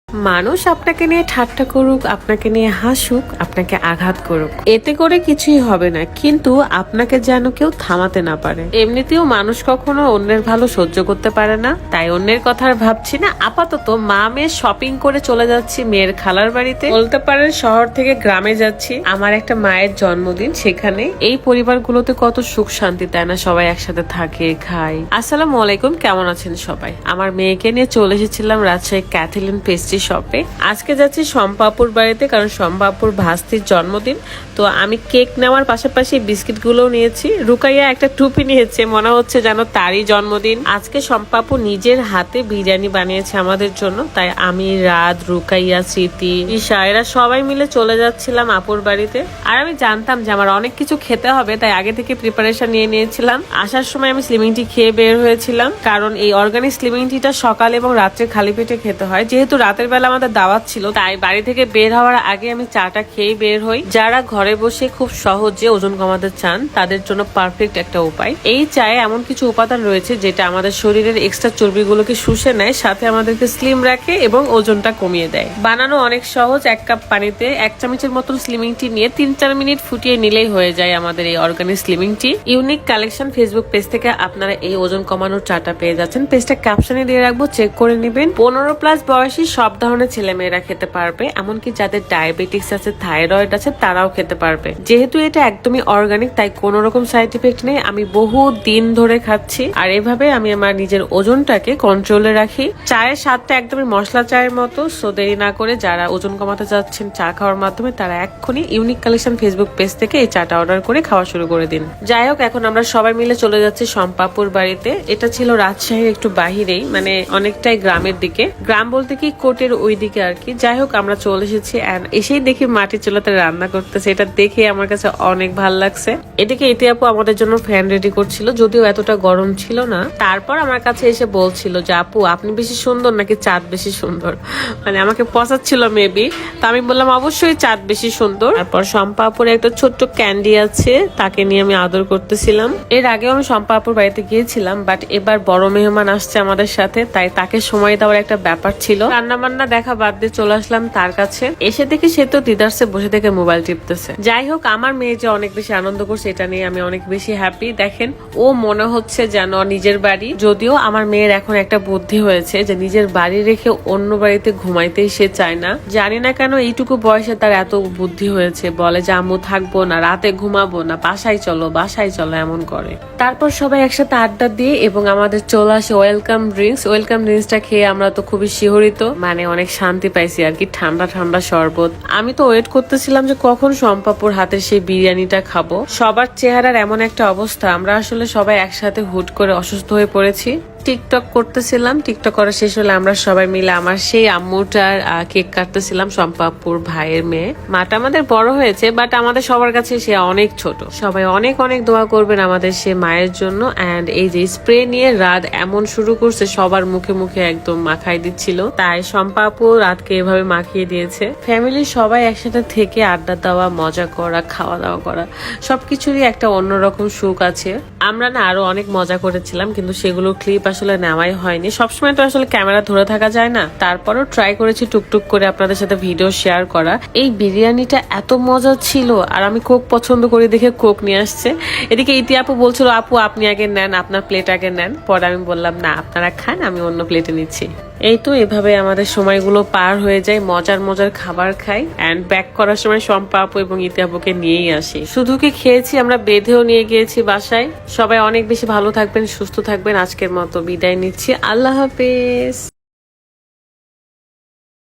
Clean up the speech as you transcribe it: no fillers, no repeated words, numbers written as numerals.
মানুষ আপনাকে নিয়ে ঠাট্টা করুক, আপনাকে নিয়ে হাসুক, আপনাকে আঘাত করুক, এতে করে কিছুই হবে না, কিন্তু আপনাকে যেন কেউ থামাতে না পারে। এমনিতেও মানুষ কখনো অন্যের ভালো সহ্য করতে পারে না, তাই অন্যের কথা আর ভাবছি না। আপাতত মা মেয়ে শপিং করে চলে যাচ্ছি মেয়ের খালার বাড়িতে। বলতে পারেন শহর থেকে গ্রামে যাচ্ছি। আমার একটা মায়ের জন্মদিন, সেখানে এই পরিবারগুলোতে কত সুখ শান্তি, তাই না? সবাই একসাথে থাকে, খায়। আসসালামু আলাইকুম, কেমন আছেন সবাই? আমার মেয়েকে নিয়ে চলে এসেছিলাম রাজশাহী ক্যাথলিন পেস্ট্রি শপে। আজকে যাচ্ছি শম্পাপুর বাড়িতে, কারণ শম্পাপুর ভাস্তির জন্মদিন। তো আমি কেক নেওয়ার পাশাপাশি বিস্কিট গুলো নিয়েছি। রুকাইয়া একটা টুপি নিয়েছে, মনে হচ্ছে যেন তারই জন্মদিন। আজকে শম্পাপু নিজের হাতে বিরিয়ানি বানিয়েছে আমাদের জন্য, তাই আমি, রাত, রুকাইয়া, স্মৃতি, ঈশা এরা সবাই মিলে চলে যাচ্ছিলাম আপুর বাড়িতে। আর আমি জানতাম যে আমার অনেক কিছু খেতে হবে, তাই আগে থেকে প্রিপারেশন নিয়ে নিয়েছিলাম। আসার সময় আমি স্লিমিং টি খেয়ে বের হয়েছিলাম, কারণ এই অর্গানিক স্লিমিং টিটা সকাল এবং রাত্রে খালি পেটে খেতে হয়। যেহেতু রাতের বেলা আমাদের দাওয়াত ছিল, তাই বাড়ি থেকে বের হওয়ার আগে আমি চাটা খেয়ে বের হই। যারা ঘরে বসে খুব সহজে ওজন কমাতে চান, তাদের জন্য পারফেক্ট একটা উপায়। এই চায়ে এমন কিছু উপাদান রয়েছে যেটা আমাদের শরীরের এক্সট্রা চর্বিগুলোকে শুষে নেয়, সাথে আমাদেরকে স্লিম রাখে এবং ওজনটা কমিয়ে দেয়। বানানো অনেক সহজ। 1 কাপ পানিতে 1 চামচের মতন স্লিমিং টি নিয়ে 3-4 মিনিট ফুটিয়ে নিলেই হয়ে যায় আমাদের এই অর্গানিক স্লিমিং টি। ইউনিক কালেকশন ফেসবুক পেজ থেকে আপনারা এই ওজন কমানোর চাটা পেয়ে যাচ্ছেন। পেজটা ক্যাপশনে দিয়ে রাখবো, চেক করে নেবেন। 15+ বয়সী সব ধরনের ছেলেমেয়েরা খেতে পারবে, এমনকি যাদের ডায়াবেটিক্স আছে, থাইরয়েড আছে, তারাও খেতে পারবে। যেহেতু এটা একদমই অর্গানিক, তাই কোনো রকম সাইড ইফেক্ট নেই। আমি বহু দিন ধরে খাচ্ছি, আর এভাবে আমি আমার নিজের ওজনটাকে কন্ট্রোলে রাখি। চায়ের স্বাদটা একদমই মশলা চায়ের মতো। সো দেরি না করে যারা ওজন কমাতে যাচ্ছেন চা খাওয়ার মাধ্যমে, তারা এক্ষুনি ইউনিক কালেকশন ফেসবুক পেজ থেকে এই চাটা অর্ডার করে খাওয়া শুরু করে দিন। যাই হোক, এখন আমরা সবাই মিলে চলে যাচ্ছি শম্পাপুর বাড়িতে। এটা ছিল রাজশাহীর একটু বাহিরেই, মানে অনেকটাই গ্রামের দিকে। গ্রাম বলতে কি কোটের ওই দিকে আর কি। যাই হোক, আমরা চলে এসেছি। এসেই দেখি মাটির চুলাতে রান্না করতেছে। এটা দেখে আমার কাছে অনেক ভালো লাগছে। এদিকে ইতি আপু আমাদের জন্য ফ্যান রেডি করছিল, যদিও এতটা গরম ছিল না। তারপর আমার কাছে এসে বলছিল যে আপু আপনি বেশি সুন্দর নাকি চাঁদ বেশি সুন্দর, মানে আমাকে পচাচ্ছিল মেবি। তো আমি বললাম অবশ্যই চাঁদ বেশি সুন্দর। তারপর শম্পা আপুর একটা ছোট্ট ক্যান্ডি আছে, তাকে নিয়ে আমি আদর করতেছিলাম। এর আগেও আমি শম্পা আপুর বাড়িতে গিয়েছিলাম, বাট এবার বড় মেহমান আসছে আমাদের সাথে, তাই তাকে সময় দেওয়ার একটা ব্যাপার ছিল। রান্না বান্না দেখা বাদ দিয়ে চলে আসলাম তার কাছে। এসে দেখি সে তো দিদারসে বসে থেকে মোবাইল টিপতেছে। যাই হোক, আমার মেয়ে যে অনেক বেশি আনন্দ করছে, এটা নিয়ে আমি অনেক বেশি হ্যাপি। দেখেন, ও মনে হচ্ছে যেন নিজের বাড়ি। যদিও আমার মেয়ের এখন একটা বুদ্ধি হয়েছে যে নিজের বাড়ি রেখে অন্য বাড়িতে ঘুমাইতেই সে চায় না। জানি না কেন এইটুকু বয়সে তার এত বুদ্ধি হয়েছে। বলে যে আম্মু থাকবো না, রাতে ঘুমাবো না, বাসায় চলো বাসায় চলো, এমন করে। তারপর সবাই একসাথে আড্ডা দিয়ে এবং আমাদের চলে আসে ওয়েলকাম ড্রিঙ্কস। ওয়েলকাম ড্রিঙ্কসটা খেয়ে আমরা তো খুবই শিহরিত, মানে অনেক শান্তি পাইছি আর কি। ঠান্ডা ঠান্ডা শরবত। আমি তো ওয়েট করতেছিলাম যে কখন শম্পাপুর হাতের সেই বিরিয়ানিটা খাবো। সবার চেহারার এমন একটা অবস্থা, আমরা আসলে সবাই একসাথে হুট করে অসুস্থ হয়ে পড়েছি। টিকটক করতেছিলাম। টিকটক করা শেষ হলে আমরা সবাই মিলে আমার সেই আম্মুটার কেক কাটতেছিলাম, শম্পাপুর ভাইয়ের মেয়ে। মাটা আমাদের বড় হয়েছে, বাট আমাদের সবার কাছে সে অনেক ছোট। সবাই অনেক অনেক দোয়া করবেন আমাদের সে মায়ের জন্য। অ্যান্ড এই যে স্প্রে নিয়ে রাত এমন শুরু করছে, সবার মুখে মুখে একদম মাখাই দিচ্ছিল, তাই শম্পাপু রাতকে এভাবে মাখিয়ে দিয়েছে। ফ্যামিলির সবাই একসাথে থেকে আড্ডা দেওয়া, মজা করা, খাওয়া দাওয়া করা, সবকিছুরই একটা অন্যরকম সুখ আছে। আমরা না আরো অনেক মজা করেছিলাম, কিন্তু সেগুলো ক্লিপ আসলে নেওয়াই হয়নি। সবসময় তো আসলে ক্যামেরা ধরে থাকা যায় না। তারপরও ট্রাই করেছি টুকটুক করে আপনাদের সাথে ভিডিও শেয়ার করা। এই বিরিয়ানিটা এত মজা ছিল, আর আমি কোক পছন্দ করি দেখে কোক নিয়ে আসছে। এদিকে ইতি আপু বলছিল আপু আপনি আগে নেন, আপনার প্লেট আগে নেন। পরে আমি বললাম না, আপনারা খান, আমি অন্য প্লেটে নিচ্ছি। এই তো এভাবে আমাদের সময়গুলো পার হয়ে যায়, মজার মজার খাবার খাই। অ্যান্ড ব্যাক করার সময় শম্পা আপু এবং ইতি আপুকে নিয়েই আসি। শুধু কি খেয়েছি, আমরা বেঁধেও নিয়ে গিয়েছি বাসায়। সবাই অনেক বেশি ভালো থাকবেন, সুস্থ থাকবেন। আজকের মতো বিদায় নিচ্ছি। আল্লাহ হাফেজ।